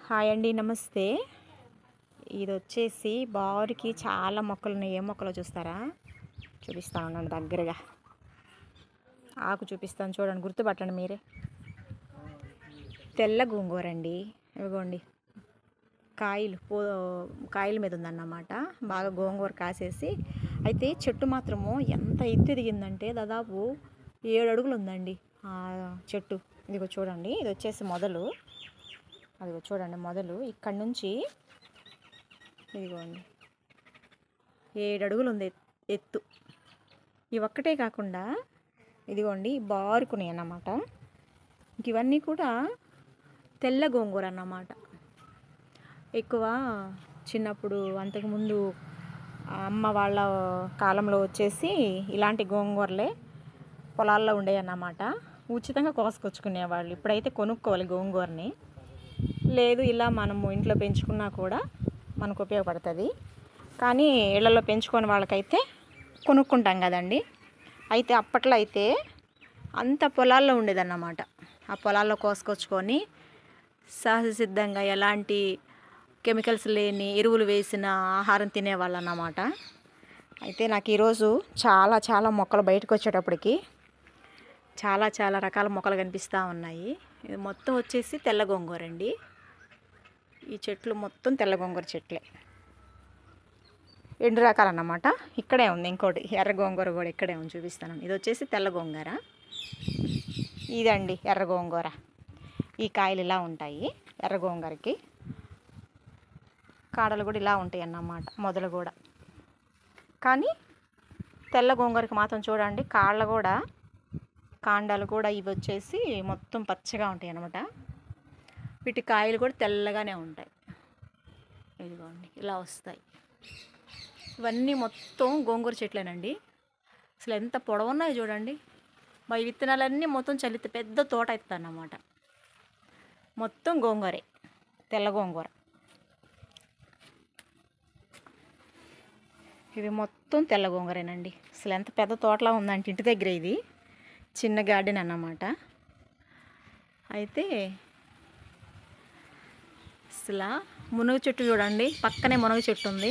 Hi అండి, నమస్తే. ఇది వచ్చేసి బారుకి చాలా మొక్కలు ఉన్నాయి. ఏ మొక్కలో చూస్తారా? చూపిస్తాను ఉండండి, దగ్గరగా ఆకు చూపిస్తాను చూడండి, గుర్తుపట్టండి మీరే. తెల్ల గోంగూర అండి. ఇవ్వండి, కాయల మీద ఉందన్నమాట. బాగా గోంగూర కాసేసి అయితే చెట్టు మాత్రము ఎంత ఎత్తు ఎదిగిందంటే దాదాపు 7 అడుగులు ఉందండి ఆ చెట్టు. ఇదిగో చూడండి, ఇది వచ్చేసి మొదలు. అదిగో చూడండి, మొదలు ఇక్కడ నుంచి ఇదిగోండి 7 అడుగులు ఉంది ఎత్తు. ఇవి ఒక్కటే కాకుండా ఇదిగోండి బారుకున్నాయి అన్నమాట. ఇవన్నీ కూడా తెల్ల గోంగూర అన్నమాట. ఎక్కువ చిన్నప్పుడు అంతకుముందు అమ్మ వాళ్ళ కాలంలో వచ్చేసి ఇలాంటి గోంగూరలే పొలాల్లో ఉండేవి అన్నమాట. ఉచితంగా కోసుకొచ్చుకునేవాళ్ళు. ఇప్పుడైతే కొనుక్కోవాలి గోంగూరని. లేదు, ఇలా మనము ఇంట్లో పెంచుకున్నా కూడా మనకు ఉపయోగపడుతుంది. కానీ ఇళ్లలో పెంచుకొని వాళ్ళకైతే కొనుక్కుంటాం కదండి. అయితే అప్పట్లో అయితే అంత పొలాల్లో ఉండేదన్నమాట. ఆ పొలాల్లో కోసుకొచ్చుకొని సహజసిద్ధంగా ఎలాంటి కెమికల్స్ లేని ఎరువులు వేసిన ఆహారం తినేవాళ్ళు అన్నమాట. అయితే నాకు ఈరోజు చాలా మొక్కలు బయటకు వచ్చేటప్పటికి చాలా రకాల మొక్కలు కనిపిస్తూ ఉన్నాయి. ఇది మొత్తం వచ్చేసి తెల్ల గోంగూర అండి. ఈ చెట్లు మొత్తం తెల్ల గోంగూర చెట్లే. 2 రకాలన్నమాట. ఇక్కడే ఉంది ఇంకోటి ఎర్ర గోంగూర కూడా ఇక్కడే ఉంది, చూపిస్తాను. ఇది వచ్చేసి తెల్ల గోంగూర, ఇదండి ఎర్ర గోంగూర. ఈ కాయలు ఇలా ఉంటాయి. ఎర్ర గోంగూరకి కాడలు కూడా ఇలా ఉంటాయి అన్నమాట, మొదలు కూడా. కానీ తెల్ల గోంగూరకి మాత్రం చూడండి, కాండాలు కూడా ఇవి వచ్చేసి మొత్తం పచ్చగా ఉంటాయి అన్నమాట. వీటి కాయలు కూడా తెల్లగానే ఉంటాయి. ఇదిగోండి ఇలా వస్తాయి. ఇవన్నీ మొత్తం గోంగూర చెట్లేనండి. అసలు ఎంత పొడవున్నాయి చూడండి. మా విత్తనాలన్నీ మొత్తం చల్లితే పెద్ద తోట అవుతుంది అన్నమాట. మొత్తం గోంగూరే, తెల్ల గోంగూర. ఇవి మొత్తం తెల్ల గోంగూరేనండి. అసలు ఎంత పెద్ద తోటలా ఉందంటే ఇంటి దగ్గర ఇది చిన్న గార్డెన్ అన్నమాట. అయితే అసలు మునగ చెట్టు చూడండి, పక్కనే మునగ చెట్టు ఉంది.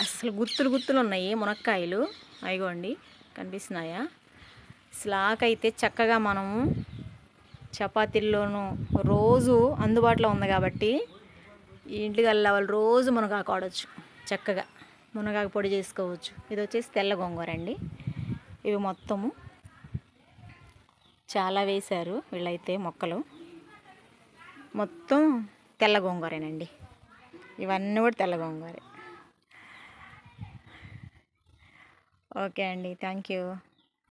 అసలు గుత్తులు ఉన్నాయి మునక్కాయలు. అయిగోండి, కనిపిస్తున్నాయా? అసలు ఆకైతే చక్కగా మనము చపాతీల్లోనూ రోజు అందుబాటులో ఉంది కాబట్టి ఈ ఇంటికి వెళ్ళే వాళ్ళు రోజు మునగాకు వాడచ్చు. చక్కగా మునగాకు పొడి చేసుకోవచ్చు. ఇది వచ్చేసి తెల్ల గోంగూర అండి. ఇవి మొత్తము చాలా వేశారు వీళ్ళైతే మొక్కలు. మొత్తం తెల్ల గోంగూరేనండి. ఇవన్నీ కూడా తెల్ల గోంగూరే. ఓకే అండి, థ్యాంక్ యూ.